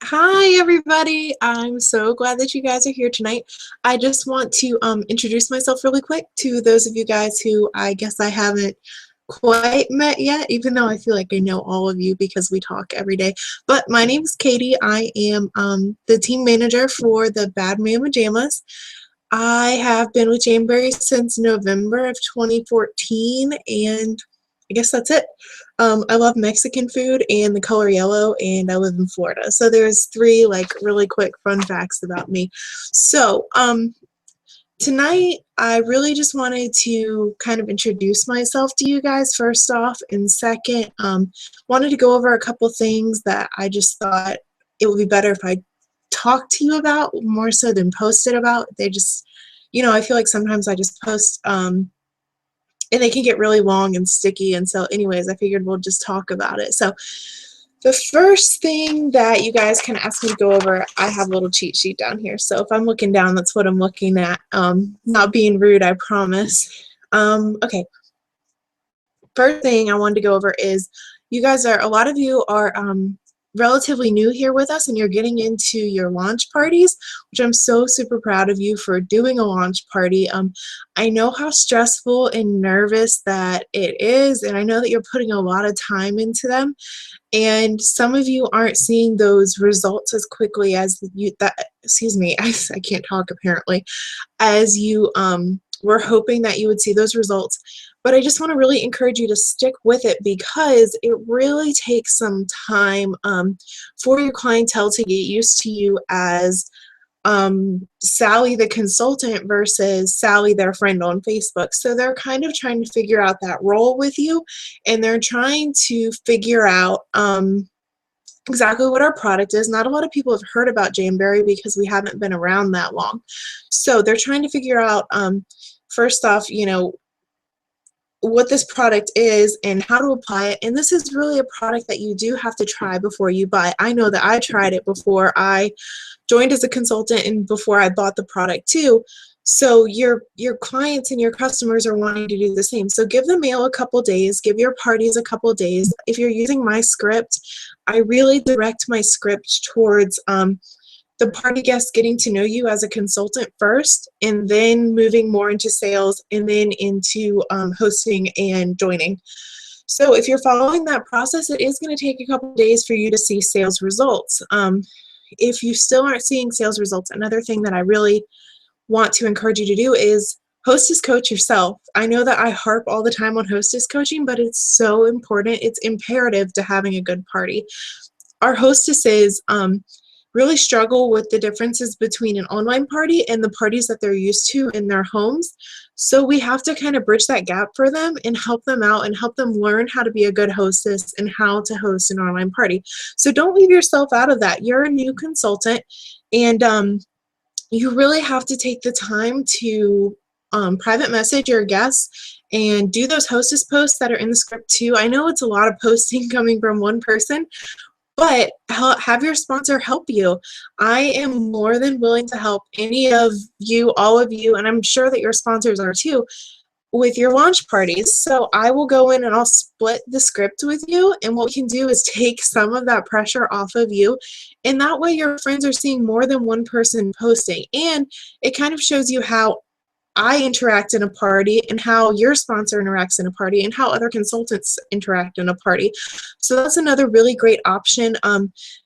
Hi, everybody. I'm so glad that you guys are here tonight. I just want to introduce myself really quick to those of you guys who I guess I haven't quite met yet, even though I feel like I know all of you because we talk every day. But my name is Katie. I am the team manager for the Bad Mama Jamas. I have been with Janeberry since November of 2014, and I guess that's it. I love Mexican food and the color yellow, and I live in Florida. So there's three like really quick fun facts about me. So tonight I really just wanted to kind of introduce myself to you guys first off, and second, wanted to go over a couple things that I just thought it would be better if I talked to you about more so than posted about. They just, I feel like sometimes I just post and they can get really long and sticky. And so anyways, I figured we'll just talk about it. So the first thing that you guys can ask me to go over, I have a little cheat sheet down here. So if I'm looking down, that's what I'm looking at. Not being rude, I promise. Okay. First thing I wanted to go over is a lot of you are relatively new here with us and you're getting into your launch parties, which I'm so super proud of you for doing a launch party. I know how stressful and nervous that it is, and I know that you're putting a lot of time into them, and some of you aren't seeing those results as quickly as excuse me, I can't talk apparently, as you were hoping that you would see those results. But I just want to really encourage you to stick with it because it really takes some time for your clientele to get used to you as Sally the consultant versus Sally their friend on Facebook. So they're kind of trying to figure out that role with you, and they're trying to figure out exactly what our product is. Not a lot of people have heard about Janeberry because we haven't been around that long. So they're trying to figure out, first off, what this product is and how to apply it. And this is really a product that you do have to try before you buy. I know that I tried it before I joined as a consultant and before I bought the product too. So your clients and your customers are wanting to do the same. So give the mail a couple days, give your parties a couple days. If you're using my script, I really direct my script towards the party guests getting to know you as a consultant first, and then moving more into sales, and then into hosting and joining. So if you're following that process, it is going to take a couple of days for you to see sales results. If you still aren't seeing sales results, another thing that I really want to encourage you to do is hostess coach yourself. I know that I harp all the time on hostess coaching, but it's so important. It's imperative to having a good party. Our hostesses really struggle with the differences between an online party and the parties that they're used to in their homes. So we have to kind of bridge that gap for them and help them out and help them learn how to be a good hostess and how to host an online party. So don't leave yourself out of that. You're a new consultant, and you really have to take the time to private message your guests and do those hostess posts that are in the script too. I know it's a lot of posting coming from one person, but have your sponsor help you. I am more than willing to help any of you, all of you, and I'm sure that your sponsors are too, with your launch parties. So I will go in and I'll split the script with you, and what we can do is take some of that pressure off of you, and that way your friends are seeing more than one person posting, and it kind of shows you how I interact in a party and how your sponsor interacts in a party and how other consultants interact in a party. So that's another really great option.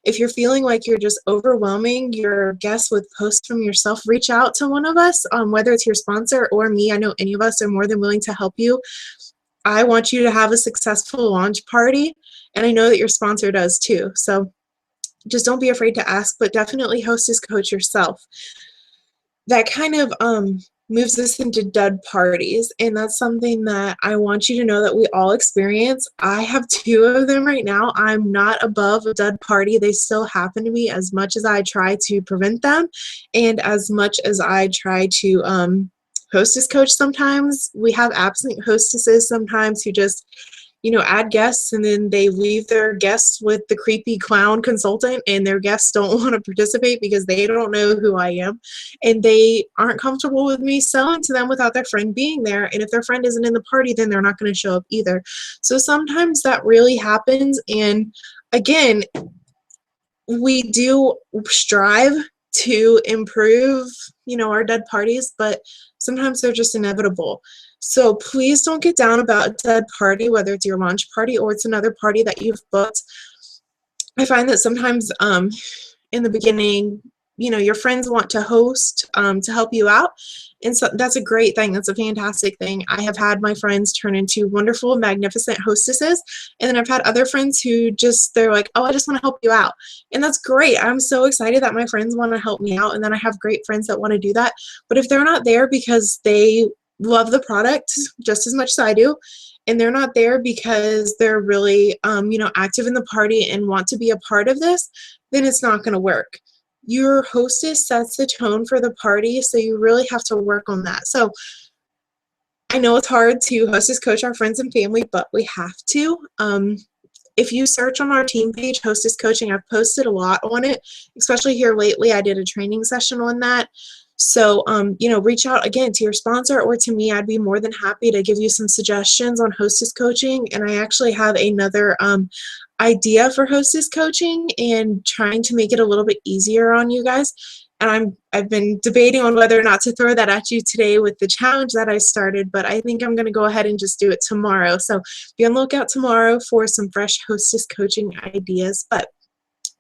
If you're feeling like you're just overwhelming your guests with posts from yourself, reach out to one of us, whether it's your sponsor or me. I know any of us are more than willing to help you. I want you to have a successful launch party, and I know that your sponsor does too. So just don't be afraid to ask, but definitely hostess coach yourself. That kind of moves us into dud parties, and that's something that I want you to know that we all experience. I have two of them right now. I'm not above a dud party. They still happen to me as much as I try to prevent them, and as much as I try to hostess coach sometimes. We have absent hostesses sometimes who just add guests, and then they leave their guests with the creepy clown consultant, and their guests don't want to participate because they don't know who I am, and they aren't comfortable with me selling to them without their friend being there. And if their friend isn't in the party, then they're not going to show up either. So sometimes that really happens. And again, we do strive to improve, our dead parties, but sometimes they're just inevitable. So please don't get down about a dead party, whether it's your launch party or it's another party that you've booked. I find that sometimes in the beginning, your friends want to host to help you out. And so that's a great thing. That's a fantastic thing. I have had my friends turn into wonderful, magnificent hostesses. And then I've had other friends who they're like, oh, I just want to help you out. And that's great. I'm so excited that my friends want to help me out. And then I have great friends that want to do that. But if they're not there because they love the product just as much as I do, and they're not there because they're really, active in the party and want to be a part of this, then it's not going to work. Your hostess sets the tone for the party, so you really have to work on that. So I know it's hard to hostess coach our friends and family, but we have to. If you search on our team page, Hostess Coaching, I've posted a lot on it, especially here lately. I did a training session on that. So, reach out again to your sponsor or to me. I'd be more than happy to give you some suggestions on hostess coaching. And I actually have another idea for hostess coaching and trying to make it a little bit easier on you guys. And I've been debating on whether or not to throw that at you today with the challenge that I started, but I think I'm going to go ahead and just do it tomorrow. So be on the lookout tomorrow for some fresh hostess coaching ideas. But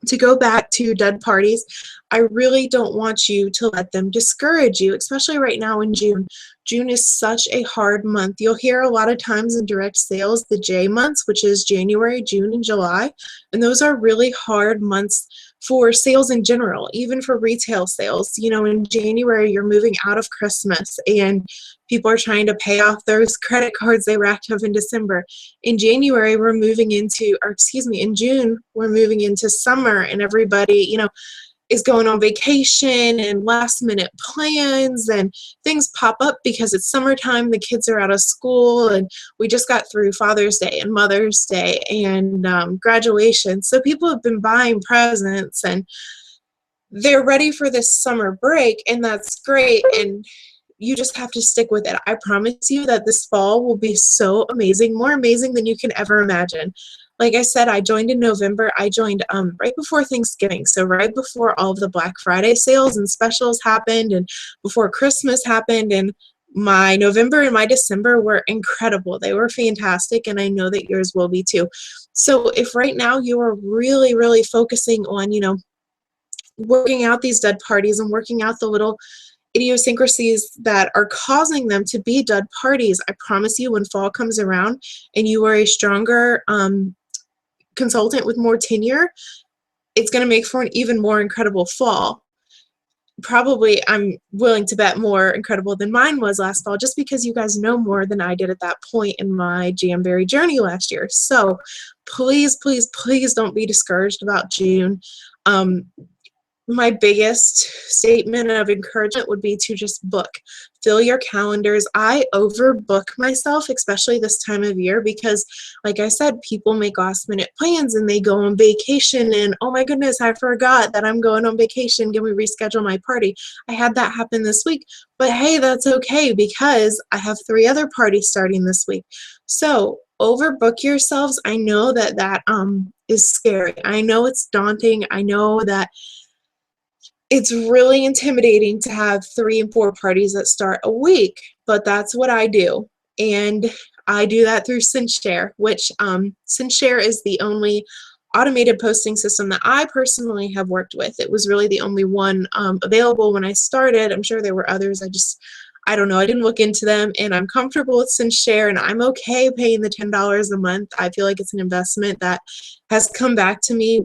to go back to dead parties, I really don't want you to let them discourage you, especially right now in June. June is such a hard month. You'll hear a lot of times in direct sales, the J months, which is January, June, and July, and those are really hard months for sales in general, even for retail sales. In January, you're moving out of Christmas and people are trying to pay off those credit cards they racked up in December. In January, in June, we're moving into summer and everybody, is going on vacation and last minute plans and things pop up because it's summertime, the kids are out of school, and we just got through Father's Day and Mother's Day and graduation. So people have been buying presents and they're ready for this summer break, and that's great. And you just have to stick with it. I promise you that this fall will be so amazing, more amazing than you can ever imagine. Like I said, I joined in November. I joined right before Thanksgiving, so right before all of the Black Friday sales and specials happened and before Christmas happened, and my November and my December were incredible. They were fantastic, and I know that yours will be too. So if right now you are really, really focusing on, working out these dead parties and working out the little idiosyncrasies that are causing them to be dead parties, I promise you when fall comes around and you are a stronger consultant with more tenure, it's going to make for an even more incredible fall. Probably, I'm willing to bet, more incredible than mine was last fall, just because you guys know more than I did at that point in my Jamberry journey last year. So please, please, please don't be discouraged about June. My biggest statement of encouragement would be to just book. Fill your calendars. I overbook myself, especially this time of year, because like I said, people make last minute plans and they go on vacation and, oh my goodness, I forgot that I'm going on vacation. Can we reschedule my party? I had that happen this week, but hey, that's okay because I have 3 other parties starting this week. So overbook yourselves. I know that is scary. I know it's daunting. I know that it's really intimidating to have 3 and 4 parties that start a week, but that's what I do. And I do that through SendShare, which SendShare is the only automated posting system that I personally have worked with. It was really the only one available when I started. I'm sure there were others. I don't know. I didn't look into them, and I'm comfortable with SendShare, and I'm okay paying the $10 a month. I feel like it's an investment that has come back to me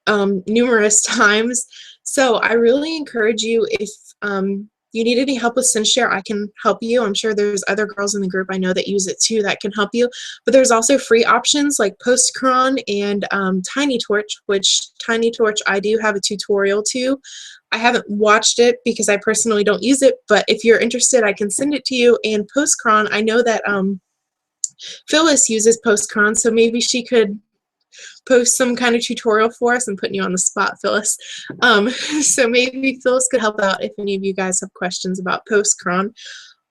numerous times. So I really encourage you, if you need any help with SendShare, I can help you. I'm sure there's other girls in the group I know that use it too that can help you. But there's also free options like Postcron and TinyTorch, which TinyTorch I do have a tutorial to. I haven't watched it because I personally don't use it, but if you're interested, I can send it to you. And Postcron, I know that Phyllis uses Postcron, so maybe she could post some kind of tutorial for us. I'm putting you on the spot, Phyllis. So maybe Phyllis could help out if any of you guys have questions about Postcron.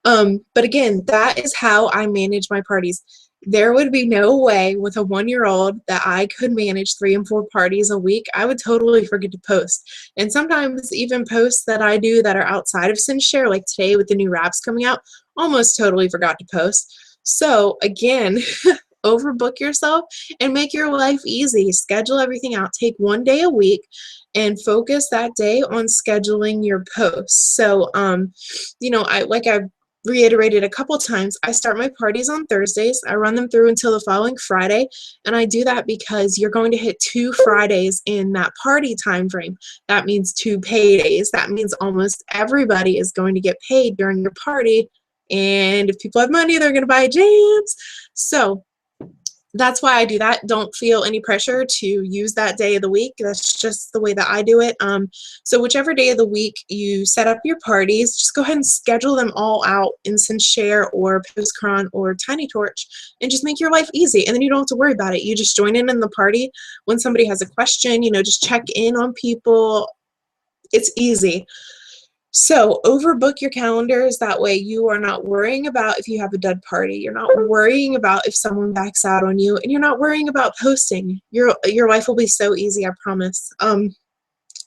But again, that is how I manage my parties. there would be no way with a 1-year-old that I could manage 3 and 4 parties a week. I would totally forget to post. And sometimes even posts that I do that are outside of SendShare, like today with the new wraps coming out, almost totally forgot to post. So again, overbook yourself and make your life easy. Schedule everything out. Take 1 day a week and focus that day on scheduling your posts. So, I've reiterated a couple times, I start my parties on Thursdays. I run them through until the following Friday, and I do that because you're going to hit 2 Fridays in that party time frame. That means 2 paydays. That means almost everybody is going to get paid during your party, and if people have money, they're going to buy jams. So that's why I do that. Don't feel any pressure to use that day of the week. That's just the way that I do it. So whichever day of the week you set up your parties, just go ahead and schedule them all out in SendShare or PostCron or TinyTorch and just make your life easy. And then you don't have to worry about it. You just join in the party. When somebody has a question, just check in on people. It's easy. So overbook your calendars. That way you are not worrying about if you have a dud party. You're not worrying about if someone backs out on you, and you're not worrying about posting. Your life will be so easy, I promise.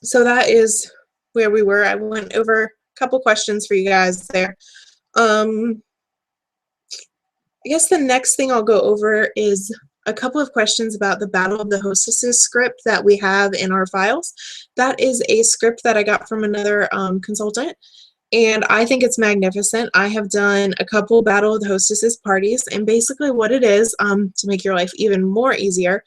So that is where we were. I went over a couple questions for you guys there. I guess the next thing I'll go over is a couple of questions about the Battle of the Hostesses script that we have in our files. That is a script that I got from another consultant, and I think it's magnificent. I have done a couple Battle of the Hostesses parties, and basically what it is, to make your life even more easier,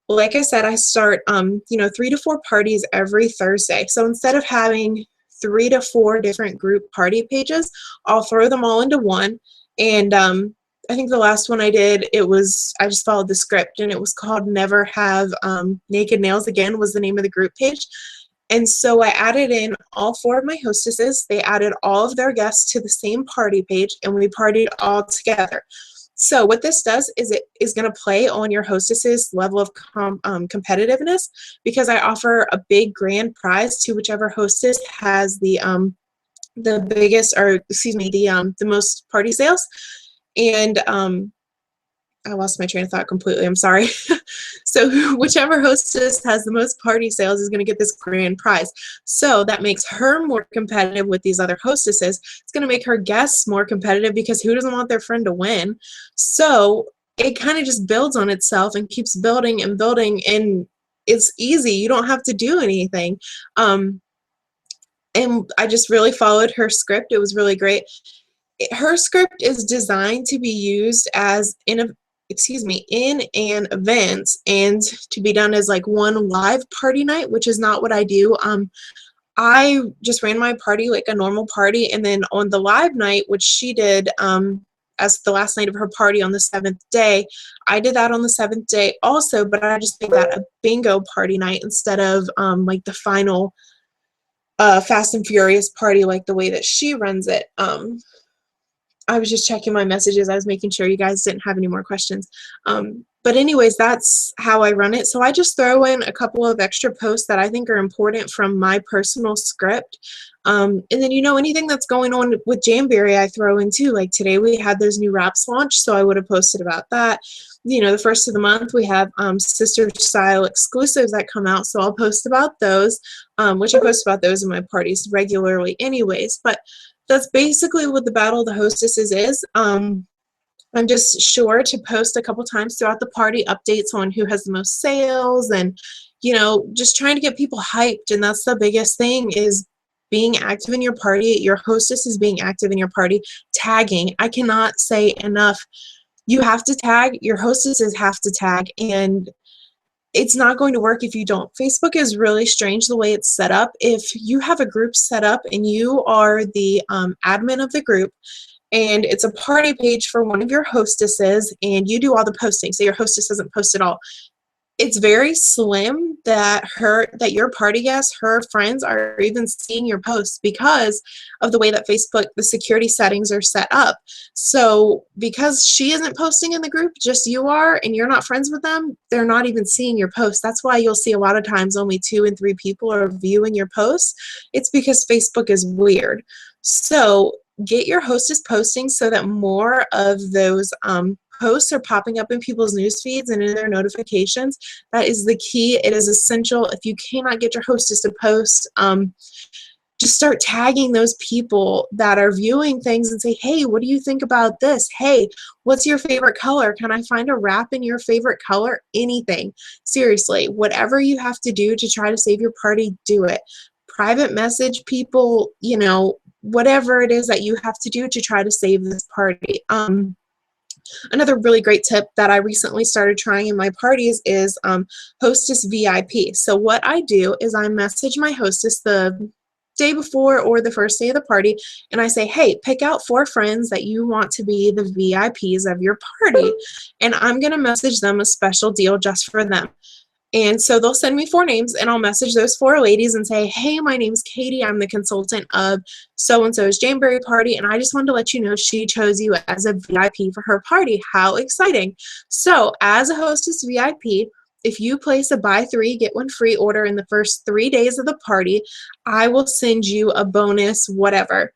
like I said, I start 3 to 4 parties every Thursday. So instead of having 3 to 4 different group party pages, I'll throw them all into one. And I think the last one I did, I just followed the script, and it was called Never Have Naked Nails Again was the name of the group page. And so I added in all 4 of my hostesses. They added all of their guests to the same party page, and we partied all together. So what this does is it is going to play on your hostess's level of competitiveness, because I offer a big grand prize to whichever hostess has the biggest, or excuse me, the most party sales. And I lost my train of thought completely. I'm sorry. So whichever hostess has the most party sales is going to get this grand prize. So that makes her more competitive with these other hostesses. It's going to make her guests more competitive, because who doesn't want their friend to win? So it kind of just builds on itself and keeps building and building, and it's easy. You don't have to do anything. And I just really followed her script. It was really great. Her script is designed to be used as in an event, and to be done as like one live party night, which is not what I do. I just ran my party like a normal party, and then on the live night, which she did as the last night of her party on the 7th day, I did that on the 7th day also, but I just made that a bingo party night instead of like the final Fast and Furious party, like the way that she runs it. I was just checking my messages. I was making sure you guys didn't have any more questions. But anyways, that's how I run it. So I just throw in a couple of extra posts that I think are important from my personal script. And then, anything that's going on with Jamberry, I throw in too. Like today we had those new wraps launch, so I would have posted about that. The first of the month we have sister style exclusives that come out, so I'll post about those, which I post about those in my parties regularly anyways. But that's basically what the Battle of the Hostesses is. I'm just sure to post a couple times throughout the party updates on who has the most sales, and just trying to get people hyped. And that's the biggest thing, is being active in your party. Your hostess is being active in your party. Tagging, I cannot say enough. You have to tag. Your hostesses have to tag, and it's not going to work if you don't. Facebook is really strange the way it's set up. If you have a group set up and you are the admin of the group, and it's a party page for one of your hostesses, and you do all the posting, so your hostess doesn't post at all, it's very slim that your party guests, her friends, are even seeing your posts, because of the way that Facebook, the security settings are set up. So because she isn't posting in the group, just you are, and you're not friends with them, they're not even seeing your posts. That's why you'll see a lot of times only 2 and 3 people are viewing your posts. It's because Facebook is weird. So get your hostess posting so that more of those posts are popping up in people's news feeds and in their notifications. That is the key. It is essential. If you cannot get your hostess to post, just start tagging those people that are viewing things and say, hey, what do you think about this? Hey, what's your favorite color? Can I find a wrap in your favorite color? Anything. Seriously, whatever you have to do to try to save your party, do it. Private message people, you know, whatever it is that you have to do to try to save this party. Another really great tip that I recently started trying in my parties is hostess VIP. So what I do is I message my hostess the day before or the first day of the party, and I say, hey, pick out 4 friends that you want to be the VIPs of your party, and I'm going to message them a special deal just for them. And so they'll send me 4 names, and I'll message those 4 ladies and say, hey, my name's Katie. I'm the consultant of so-and-so's Jamboree party, and I just wanted to let you know she chose you as a VIP for her party. How exciting. So as a hostess VIP, if you place a buy 3, get 1 free order in the first 3 days of the party, I will send you a bonus whatever.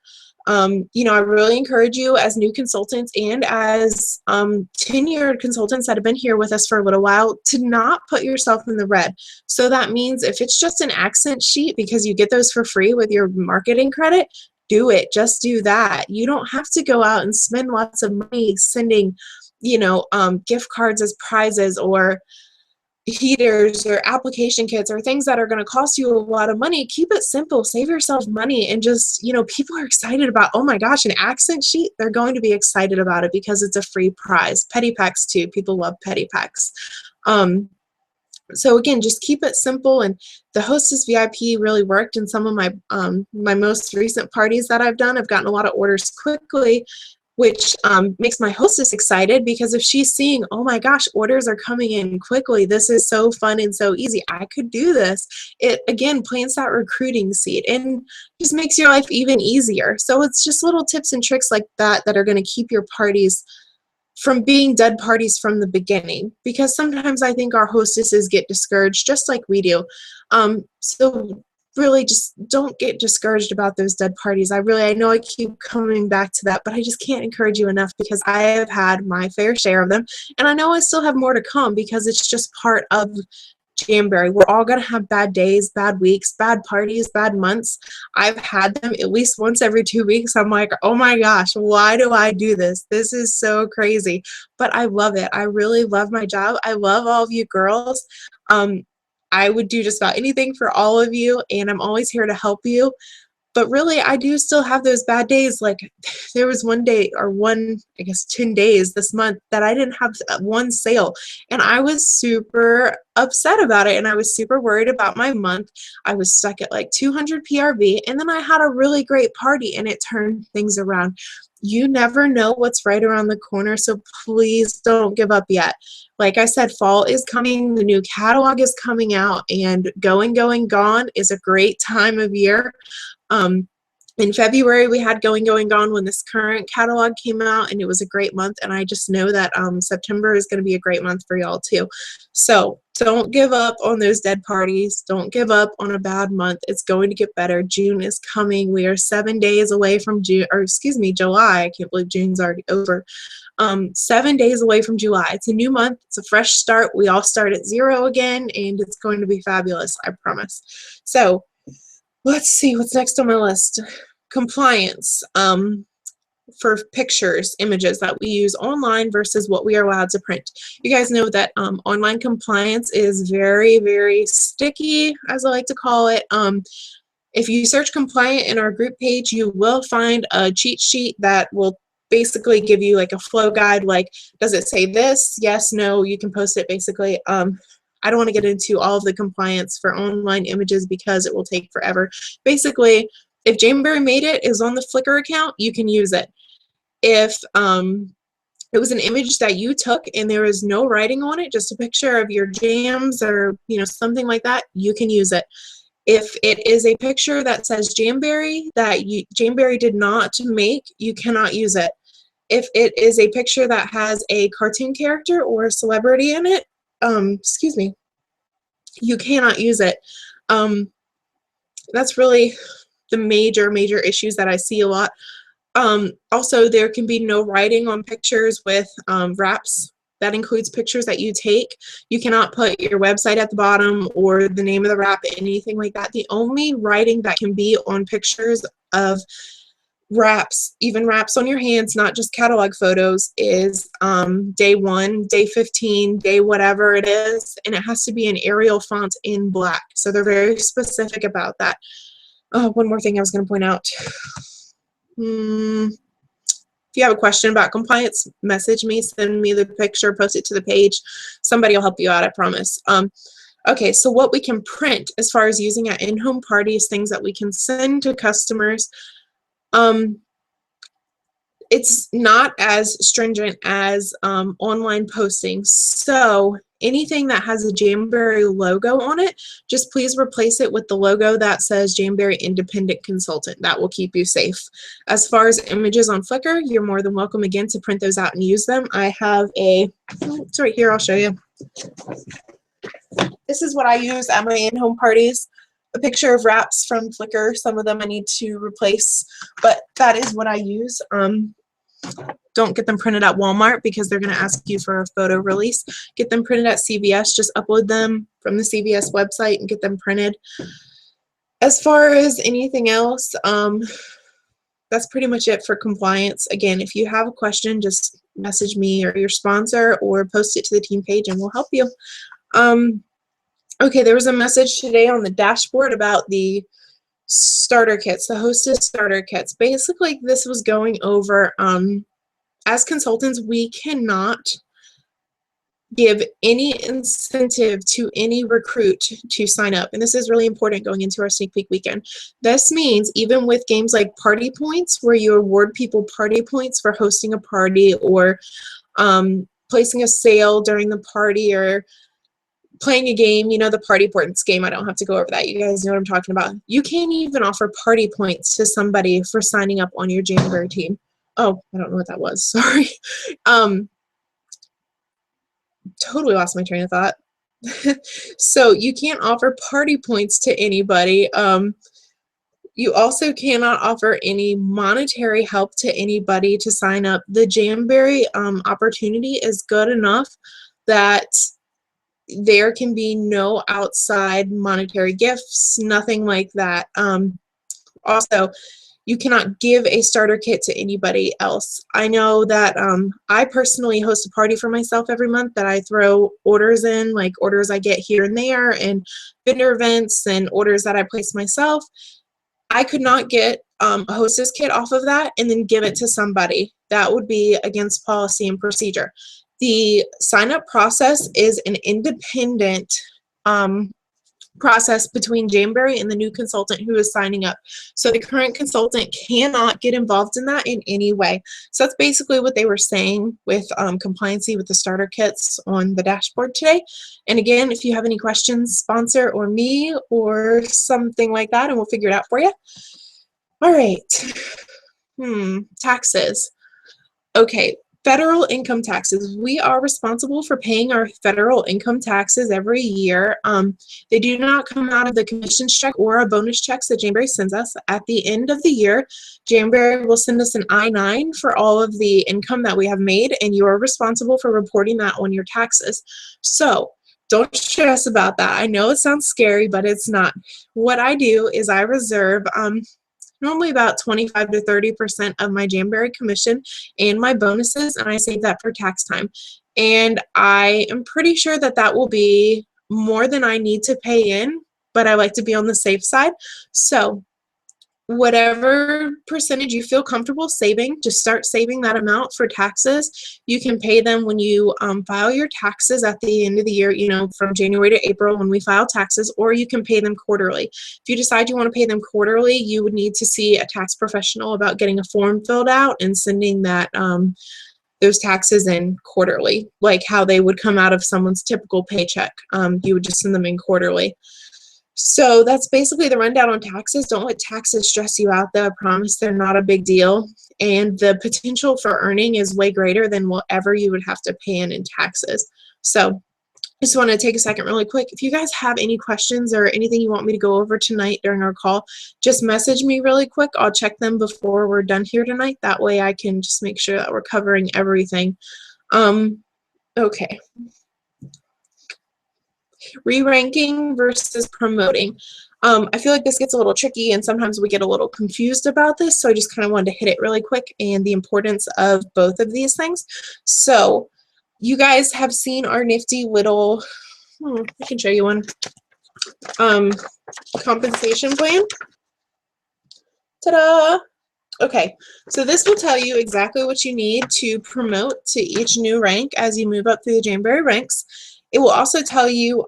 You know, I really encourage you as new consultants and as tenured consultants that have been here with us for a little while to not put yourself in the red. So that means if it's just an accent sheet because you get those for free with your marketing credit, do it. Just do that. You don't have to go out and spend lots of money sending, you know, gift cards as prizes or heaters or application kits or things that are going to cost you a lot of money. Keep it simple, save yourself money, and just, you know, people are excited about, oh my gosh, an accent sheet. They're going to be excited about it because it's a free prize. Petty packs too. People love petty packs. So again, just keep it simple, and the hostess VIP really worked in some of my my most recent parties that I've done. I've gotten a lot of orders quickly, which makes my hostess excited because if she's seeing, oh my gosh, orders are coming in quickly, this is so fun and so easy, I could do this. It again plants that recruiting seed and just makes your life even easier. So it's just little tips and tricks like that that are going to keep your parties from being dead parties from the beginning, because sometimes I think our hostesses get discouraged just like we do. So really just don't get discouraged about those dead parties. I know I keep coming back to that, but I just can't encourage you enough because I have had my fair share of them, and I know I still have more to come because it's just part of Jamboree. We're all going to have bad days, bad weeks, bad parties, bad months. I've had them at least once every 2 weeks. I'm like, oh my gosh, why do I do this? This is so crazy. But I love it. I really love my job. I love all of you girls. I would do just about anything for all of you, and I'm always here to help you. But really, I do still have those bad days. Like there was one day or I guess 10 days this month that I didn't have one sale, and I was super upset about it, and I was super worried about my month. I was stuck at like 200 PRV, and then I had a really great party, and it turned things around. You never know what's right around the corner, so please don't give up yet. Like I said, fall is coming, the new catalog is coming out, and Going, Going, Gone is a great time of year. In February, we had Going, Going, Gone when this current catalog came out, and it was a great month, and I just know that September is going to be a great month for y'all too. So don't give up on those dead parties. Don't give up on a bad month. It's going to get better. June is coming. We are 7 days away from June, or excuse me, July. I can't believe June's already over. 7 days away from July. It's a new month. It's a fresh start. We all start at 0 again, and it's going to be fabulous, I promise. So let's see what's next on my list. Compliance for pictures, images that we use online versus what we are allowed to print. You guys know that online compliance is very, very sticky, as I like to call it. If you search compliant in our group page, you will find a cheat sheet that will basically give you like a flow guide, like does it say this, yes, no, you can post it basically. I don't want to get into all of the compliance for online images because it will take forever. Basically, if Jamboree Made It is on the Flickr account, you can use it. If it was an image that you took and there is no writing on it, just a picture of your jams or something like that, you can use it. If it is a picture that says Jamboree that Jamboree did not make, you cannot use it. If it is a picture that has a cartoon character or a celebrity in it, excuse me, you cannot use it. That's really the major issues that I see a lot. Also, there can be no writing on pictures with wraps. That includes pictures that you take. You cannot put your website at the bottom or the name of the wrap, anything like that. The only writing that can be on pictures of wraps, even wraps on your hands, not just catalog photos, is day 1, day 15, day whatever it is, and it has to be in Arial font in black. So they're very specific about that. One more thing I was going to point out. If you have a question about compliance, message me, send me the picture, post it to the page. Somebody will help you out, I promise. Okay, so what we can print as far as using at in-home parties, things that we can send to customers, it's not as stringent as online posting. So anything that has a Jamberry logo on it, just please replace it with the logo that says Jamberry Independent Consultant. That will keep you safe. As far as images on Flickr, you're more than welcome again to print those out and use them. I have it's right here, I'll show you. This is what I use at my in-home parties. A picture of wraps from Flickr. Some of them I need to replace, but that is what I use. Don't get them printed at Walmart because they're going to ask you for a photo release. Get them printed at CVS. Just upload them from the CVS website and get them printed. As far as anything else, that's pretty much it for compliance. Again, if you have a question, just message me or your sponsor or post it to the team page and we'll help you. Okay, there was a message today on the dashboard about the starter kits, the hostess starter kits. Basically, this was going over, as consultants, we cannot give any incentive to any recruit to sign up. And this is really important going into our sneak peek weekend. This means even with games like Party Points, where you award people party points for hosting a party or placing a sale during the party or playing a game, you know, the Party Points game. I don't have to go over that. You guys know what I'm talking about. You can't even offer party points to somebody for signing up on your Jamberry team. Oh, I don't know what that was. Sorry. Totally lost my train of thought. So you can't offer party points to anybody. You also cannot offer any monetary help to anybody to sign up. The Jamberry opportunity is good enough that there can be no outside monetary gifts, nothing like that. Also, you cannot give a starter kit to anybody else. I know that I personally host a party for myself every month that I throw orders in, like orders I get here and there, and vendor events and orders that I place myself. I could not get a hostess kit off of that and then give it to somebody. That would be against policy and procedure. The sign-up process is an independent process between Jamberry and the new consultant who is signing up. So the current consultant cannot get involved in that in any way. So that's basically what they were saying with compliancy with the starter kits on the dashboard today. And again, if you have any questions, sponsor or me or something like that, and we'll figure it out for you. All right. Taxes. Okay. Federal income taxes. We are responsible for paying our federal income taxes every year. They do not come out of the commissions check or a bonus checks that Jamberry sends us. At the end of the year, Jamberry will send us an I-9 for all of the income that we have made, and you are responsible for reporting that on your taxes. So don't stress about that. I know it sounds scary, but it's not. What I do is I reserve normally about 25 to 30% of my Jamberry commission and my bonuses, and I save that for tax time. And I am pretty sure that that will be more than I need to pay in, but I like to be on the safe side. So whatever percentage you feel comfortable saving, just start saving that amount for taxes. You can pay them when you file your taxes at the end of the year, you know, from January to April when we file taxes, or you can pay them quarterly. If you decide you want to pay them quarterly, you would need to see a tax professional about getting a form filled out and sending that those taxes in quarterly, like how they would come out of someone's typical paycheck. You would just send them in quarterly. So that's basically the rundown on taxes. Don't let taxes stress you out, though. I promise they're not a big deal. And the potential for earning is way greater than whatever you would have to pay in taxes. So just want to take a second really quick. If you guys have any questions or anything you want me to go over tonight during our call, just message me really quick. I'll check them before we're done here tonight. That way I can just make sure that we're covering everything. Okay. Re-ranking versus promoting. I feel like this gets a little tricky and sometimes we get a little confused about this, so I just kind of wanted to hit it really quick and the importance of both of these things. So you guys have seen our nifty little, I can show you one, compensation plan. Ta-da! Okay, so this will tell you exactly what you need to promote to each new rank as you move up through the Jamboree ranks. It will also tell you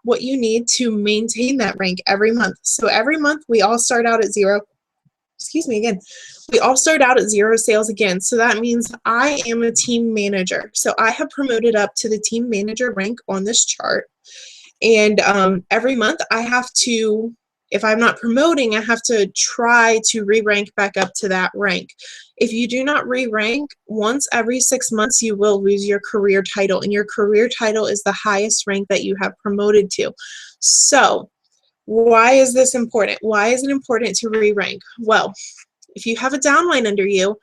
what you need to maintain that rank every month. So every month we all start out at zero. Excuse me again. We all start out at 0 sales again. So that means I am a team manager. So I have promoted up to the team manager rank on this chart. And every month I have to, if I'm not promoting, I have to try to re-rank back up to that rank. If you do not re-rank, once every 6 months, you will lose your career title. And your career title is the highest rank that you have promoted to. So why is this important? Why is it important to re-rank? Well, if you have a downline under you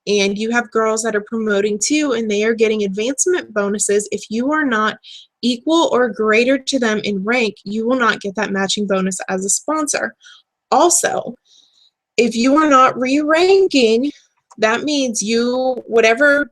and you have girls that are promoting too and they are getting advancement bonuses, if you are not equal or greater to them in rank, you will not get that matching bonus as a sponsor. Also, if you are not re-ranking, that means you, whatever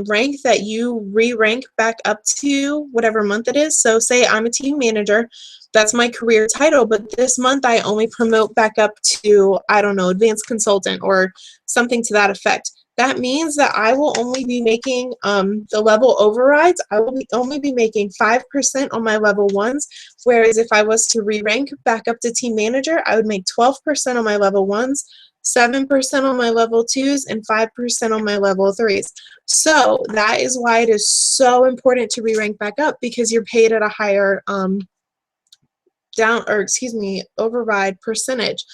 rank that you re-rank back up to, whatever month it is. So say I'm a team manager, that's my career title, but this month I only promote back up to, I don't know, advanced consultant or something to that effect. That means that I will only be making the level overrides. I will only be making 5% on my level 1s, whereas if I was to re-rank back up to team manager, I would make 12% on my level 1s, 7% on my level 2s, and 5% on my level 3s. So that is why it is so important to re-rank back up, because you're paid at a higher override percentage.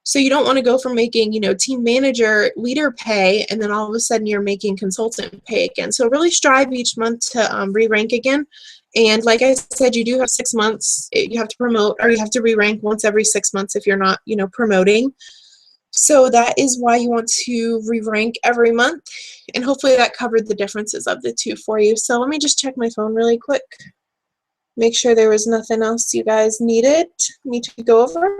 So you don't want to go from making, you know, team manager leader pay and then all of a sudden you're making consultant pay again. So really strive each month to re-rank again. And like I said, you do have 6 months. You have to promote, or you have to re-rank once every 6 months if you're not, you know, promoting. So that is why you want to re-rank every month. And hopefully that covered the differences of the two for you. So let me just check my phone really quick. Make sure there was nothing else you guys needed me to go over.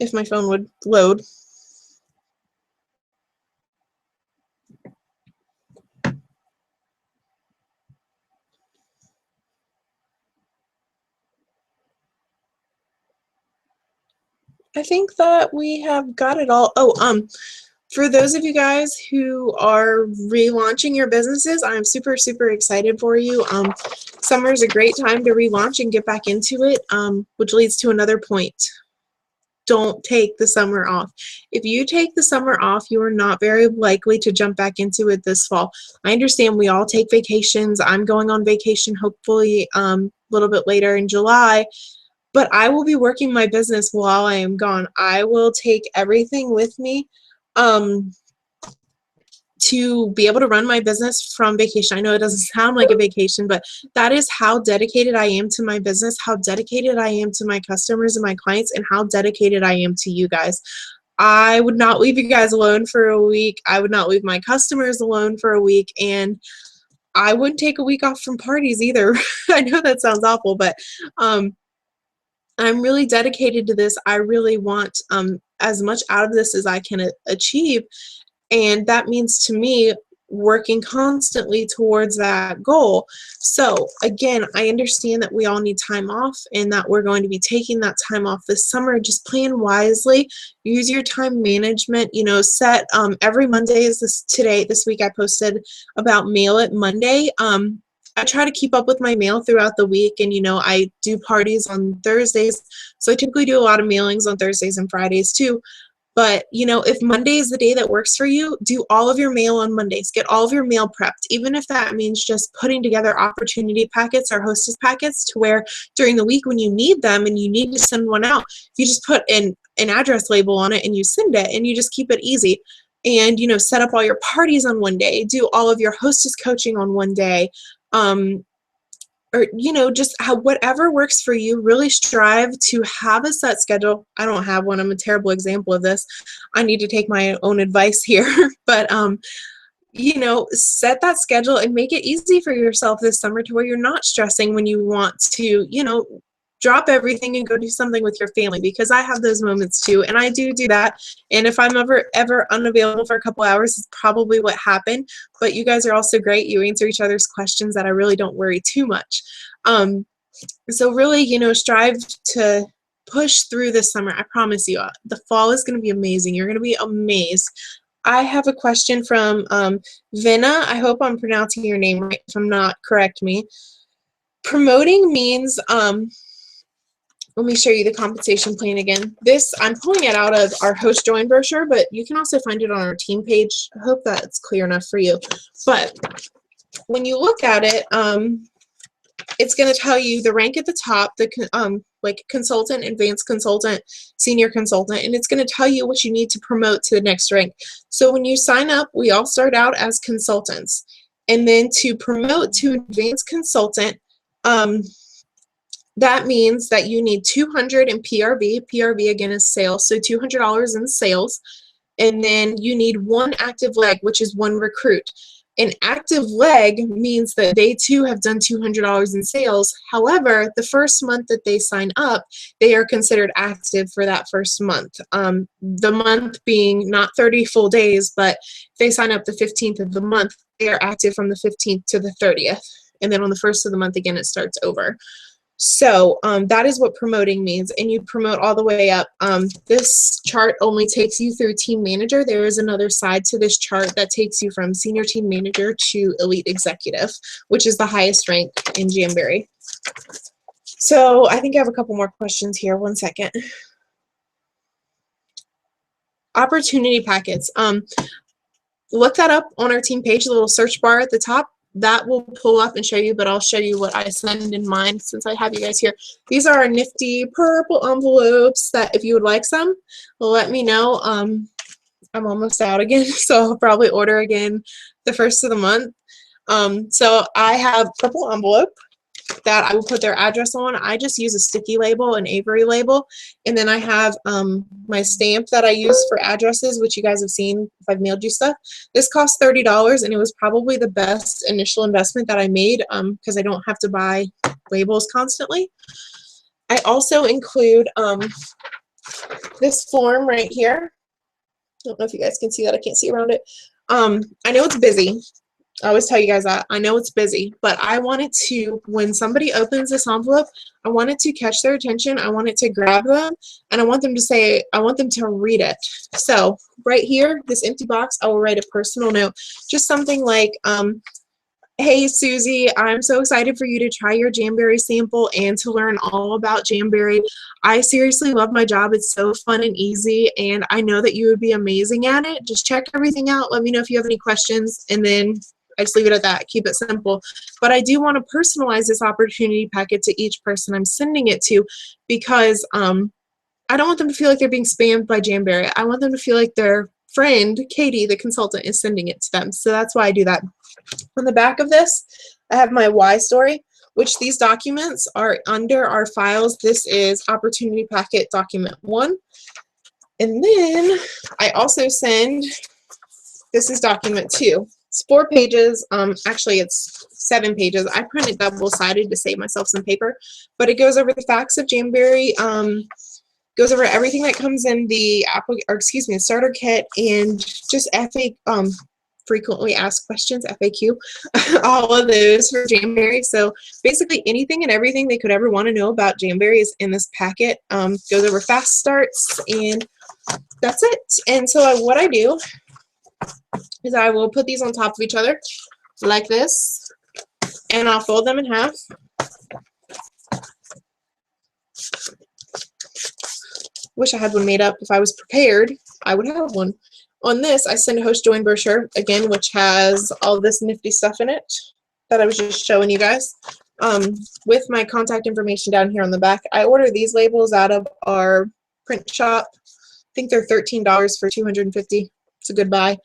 If my phone would load. I think that we have got it all. Oh, for those of you guys who are relaunching your businesses, I'm super, super excited for you. Summer is a great time to relaunch and get back into it, which leads to another point. Don't take the summer off. If you take the summer off, you are not very likely to jump back into it this fall. I understand we all take vacations. I'm going on vacation hopefully a little bit later in July. But I will be working my business while I am gone. I will take everything with me to be able to run my business from vacation. I know it doesn't sound like a vacation, but that is how dedicated I am to my business, how dedicated I am to my customers and my clients, and how dedicated I am to you guys. I would not leave you guys alone for a week. I would not leave my customers alone for a week. And I wouldn't take a week off from parties either. I know that sounds awful, but I'm really dedicated to this. I really want as much out of this as I can achieve. And that means to me working constantly towards that goal. So again, I understand that we all need time off and that we're going to be taking that time off this summer. Just plan wisely, use your time management, you know, set every Monday is this week I posted about Mail It Monday. I try to keep up with my mail throughout the week, and you know, I do parties on Thursdays, so I typically do a lot of mailings on Thursdays and Fridays too. But you know, if Monday is the day that works for you, do all of your mail on Mondays. Get all of your mail prepped, even if that means just putting together opportunity packets or hostess packets to where during the week when you need them and you need to send one out, you just put in an address label on it and you send it, and you just keep it easy. And, you know, set up all your parties on one day, do all of your hostess coaching on one day, or, you know, just whatever works for you. Really strive to have a set schedule. I don't have one. I'm a terrible example of this. I need to take my own advice here. But, you know, set that schedule and make it easy for yourself this summer to where you're not stressing when you want to, you know, drop everything and go do something with your family, because I have those moments too, and I do that. And if I'm ever unavailable for a couple hours, it's probably what happened. But you guys are also great. You answer each other's questions that I really don't worry too much. So really, you know, strive to push through this summer. I promise you, the fall is going to be amazing. You're going to be amazed. I have a question from Vina. I hope I'm pronouncing your name right. If I'm not, correct me. Promoting means, let me show you the compensation plan again. This, I'm pulling it out of our host join brochure, but you can also find it on our team page. I hope that's clear enough for you. But when you look at it, it's going to tell you the rank at the top, the like consultant, advanced consultant, senior consultant, and it's going to tell you what you need to promote to the next rank. So when you sign up, we all start out as consultants, and then to promote to advanced consultant, that means that you need 200 in PRV. PRV again is sales, so $200 in sales, and then you need 1 active leg, which is 1 recruit. An active leg means that they too have done $200 in sales. However, the first month that they sign up, they are considered active for that first month. The month being not 30 full days, but if they sign up the 15th of the month, they are active from the 15th to the 30th. And then on the first of the month, again, it starts over. So that is what promoting means, and you promote all the way up. This chart only takes you through team manager. There is another side to this chart that takes you from senior team manager to elite executive, which is the highest rank in Jamberry. So I think I have a couple more questions here. One second. Opportunity packets. Look that up on our team page, the little search bar at the top. That will pull up and show you, but I'll show you what I send in mine since I have you guys here. These are our nifty purple envelopes that if you would like some, let me know. I'm almost out again, so I'll probably order again the first of the month. So I have purple envelope that I will put their address on. I just use a sticky label, an Avery label, and then I have my stamp that I use for addresses, which you guys have seen if I've mailed you stuff. This cost $30, and it was probably the best initial investment that I made because I don't have to buy labels constantly. I also include this form right here. I don't know if you guys can see that. I can't see around it. I know it's busy. I always tell you guys that. I know it's busy, but I wanted to, when somebody opens this envelope, I want it to catch their attention. I want it to grab them, and I want them to say, I want them to read it. So right here, this empty box, I will write a personal note. Just something like, hey, Susie, I'm so excited for you to try your Jamberry sample and to learn all about Jamberry. I seriously love my job. It's so fun and easy, and I know that you would be amazing at it. Just check everything out. Let me know if you have any questions, and then I just leave it at that. Keep it simple. But I do want to personalize this opportunity packet to each person I'm sending it to, because I don't want them to feel like they're being spammed by Jamberry. I want them to feel like their friend, Katie, the consultant, is sending it to them. So that's why I do that. On the back of this, I have my why story, which these documents are under our files. This is opportunity packet document 1. And then I also send, this is document 2. It's 4 pages. Actually, it's 7 pages. I printed double-sided to save myself some paper, but it goes over the facts of Jamberry, goes over everything that comes in the the starter kit, and just frequently asked questions, FAQ, all of those for Jamberry. So basically anything and everything they could ever want to know about Jamberry is in this packet. Goes over fast starts, and that's it. And so what I do is I will put these on top of each other like this, and I'll fold them in half. Wish I had one made up. If I was prepared, I would have one. On this, I send a host join brochure, again, which has all this nifty stuff in it that I was just showing you guys, with my contact information down here on the back. I order these labels out of our print shop. think they're $13 for 250. It's a good buy.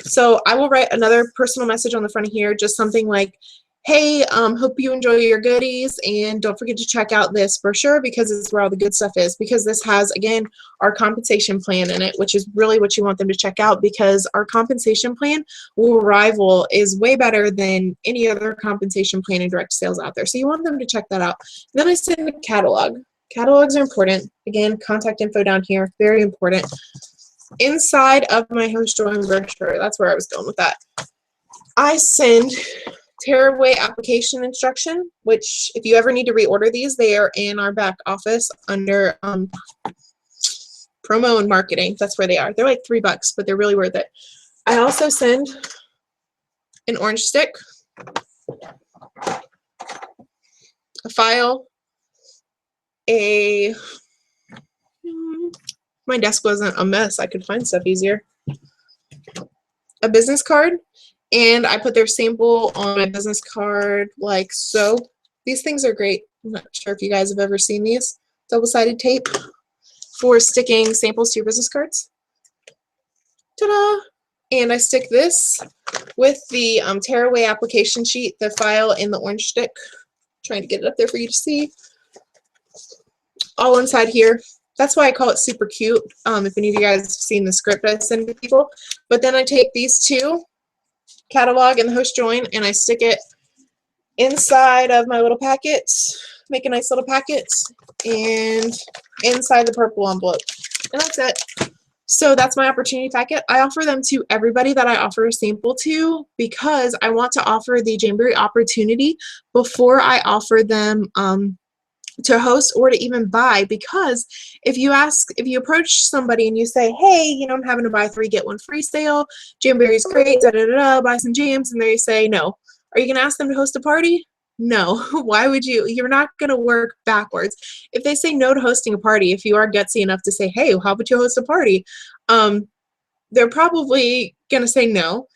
So I will write another personal message on the front of here, just something like, hey, hope you enjoy your goodies, and don't forget to check out this brochure because it's where all the good stuff is, because this has, again, our compensation plan in it, which is really what you want them to check out, because our compensation plan is way better than any other compensation plan in direct sales out there. So you want them to check that out. And then I send a catalog. Catalogs are important. Again, contact info down here, very important. Inside of my host drawing brochure, that's where I was going with that, I send tearaway application instruction, which if you ever need to reorder these, they are in our back office under promo and marketing. That's where they are. They're like $3, but they're really worth it. I also send an orange stick, a file, my desk wasn't a mess, I could find stuff easier, a business card, and I put their sample on my business card like so. These things are great. I'm not sure if you guys have ever seen these. Double-sided tape for sticking samples to your business cards. Ta-da! And I stick this with the tearaway application sheet, the file, and the orange stick. Trying to get it up there for you to see. All inside here. That's why I call it super cute, if any of you guys have seen the script I send to people. But then I take these two, catalog and the host join, and I stick it inside of my little packet, make a nice little packet, and inside the purple envelope. And that's it. So that's my opportunity packet. I offer them to everybody that I offer a sample to, because I want to offer the Jamboree opportunity before I offer them to host or to even buy. Because if you approach somebody and you say, hey, you know, I'm having a buy 3 get 1 free sale, Jamboree's great, da da da da, buy some jams, and they say no, are you going to ask them to host a party? No. Why would you? You're not going to work backwards. If they say no to hosting a party, if you are gutsy enough to say, hey, how about you host a party, they're probably going to say no.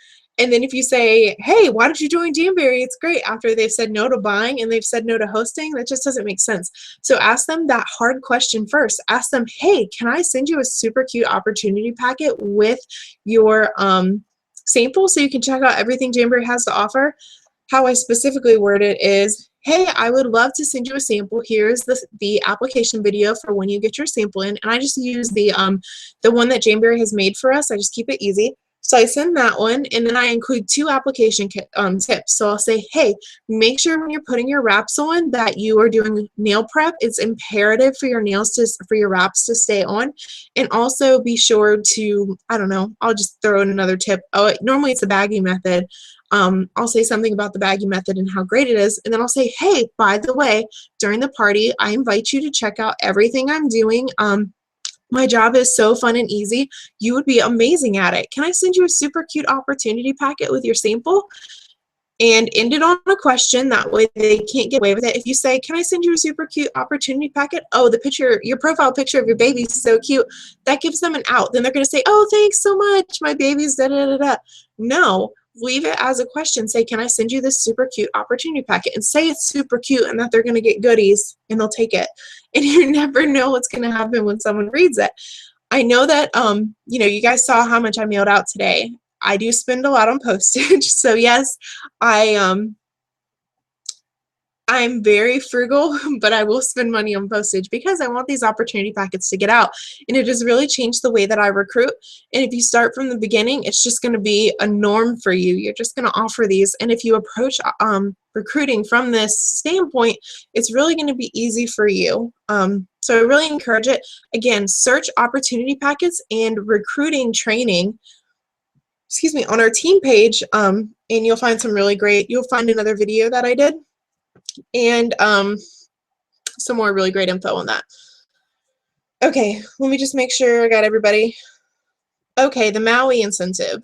And then if you say, hey, why don't you join Jamboree? It's great, after they've said no to buying and they've said no to hosting, that just doesn't make sense. So ask them that hard question first. Ask them, hey, can I send you a super cute opportunity packet with your sample so you can check out everything Jamboree has to offer? How I specifically word it is, hey, I would love to send you a sample. Here's the application video for when you get your sample in. And I just use the one that Jamboree has made for us. I just keep it easy. So I send that one, and then I include 2 application tips. So I'll say, hey, make sure when you're putting your wraps on that you are doing nail prep. It's imperative for your for your wraps to stay on. And also be sure to, I don't know, I'll just throw in another tip. Oh, normally it's the baggie method. I'll say something about the baggie method and how great it is. And then I'll say, hey, by the way, during the party, I invite you to check out everything I'm doing. My job is so fun and easy. You would be amazing at it. Can I send you a super cute opportunity packet with your sample? And end it on a question. That way they can't get away with it. If you say, can I send you a super cute opportunity packet? Oh, the picture, your profile picture of your baby is so cute. That gives them an out. Then they're going to say, oh, thanks so much. My baby's da da da da. No. Leave it as a question. Say, can I send you this super cute opportunity packet? And say it's super cute and that they're going to get goodies and they'll take it. And you never know what's going to happen when someone reads it. I know that, you know, you guys saw how much I mailed out today. I do spend a lot on postage. So yes, I'm very frugal, but I will spend money on postage because I want these opportunity packets to get out. And it has really changed the way that I recruit. And if you start from the beginning, it's just going to be a norm for you. You're just going to offer these. And if you approach recruiting from this standpoint, it's really going to be easy for you. So I really encourage it. Again, search opportunity packets and recruiting training, excuse me, on our team page, and you'll find some really great, you'll find another video that I did, and some more really great info on that. Okay, let me just make sure I got everybody. Okay, the Maui incentive.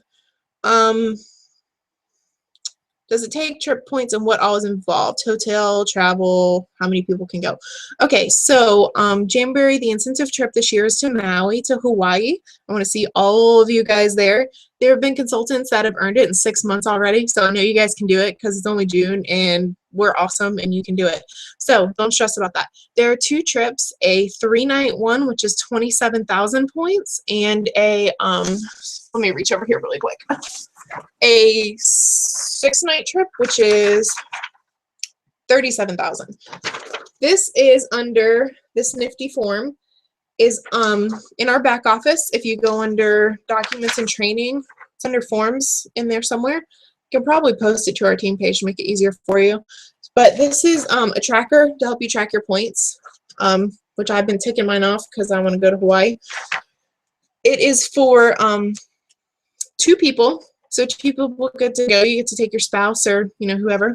Does it take trip points and what all is involved? Hotel, travel, how many people can go? Okay, so Jamboree, the incentive trip this year is to Maui, to Hawaii. I want to see all of you guys there. There have been consultants that have earned it in 6 months already, so I know you guys can do it because it's only June and we're awesome and you can do it. So don't stress about that. There are 2 trips, a 3-night one, which is 27,000 points, and a, let me reach over here really quick. A 6-night trip, which is 37,000. This is under this nifty form is in our back office. If you go under documents and training, it's under forms in there somewhere. You can probably post it to our team page to make it easier for you. But this is a tracker to help you track your points, which I've been ticking mine off because I want to go to Hawaii. It is for 2 people. So 2 people get to go. You get to take your spouse or whoever.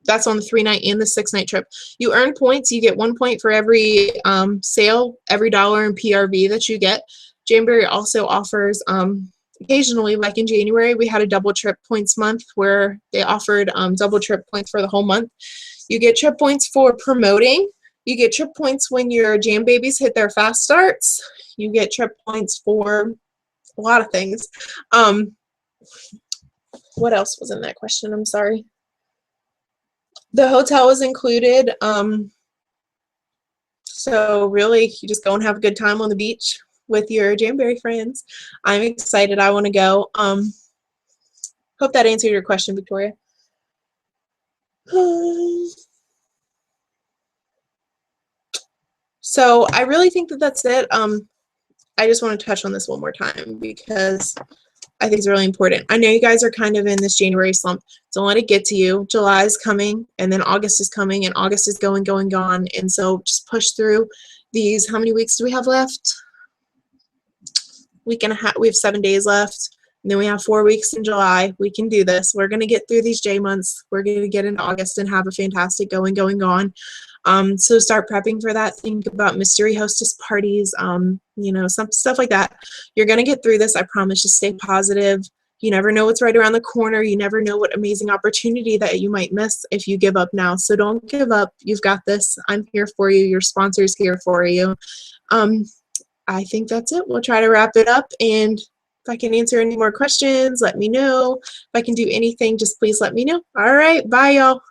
That's on the 3-night and the 6-night trip. You earn points. You get 1 point for every sale, every dollar in PRV that you get. Jamboree also offers occasionally, like in January, we had a double trip points month where they offered double trip points for the whole month. You get trip points for promoting. You get trip points when your jam babies hit their fast starts. You get trip points for a lot of things. What else was in that question? I'm sorry. The hotel is included. So really, you just go and have a good time on the beach with your Jamboree friends. I'm excited. I want to go. Hope that answered your question, Victoria. So I really think that that's it. I just want to touch on this one more time because I think it's really important. I know you guys are kind of in this January slump. Don't let it get to you. July is coming, and then August is coming, and August is going, gone. And so just push through these. How many weeks do we have left? Week and a half. We have 7 days left. And then we have 4 weeks in July. We can do this. We're going to get through these J months. We're going to get into August and have a fantastic going, gone. So start prepping for that. Think about mystery hostess parties, some stuff like that. You're going to get through this. I promise. Just stay positive. You never know what's right around the corner. You never know what amazing opportunity that you might miss if you give up now. So don't give up. You've got this. I'm here for you. Your sponsor's here for you. I think that's it. We'll try to wrap it up. And if I can answer any more questions, let me know. If I can do anything, just please let me know. All right. Bye, y'all.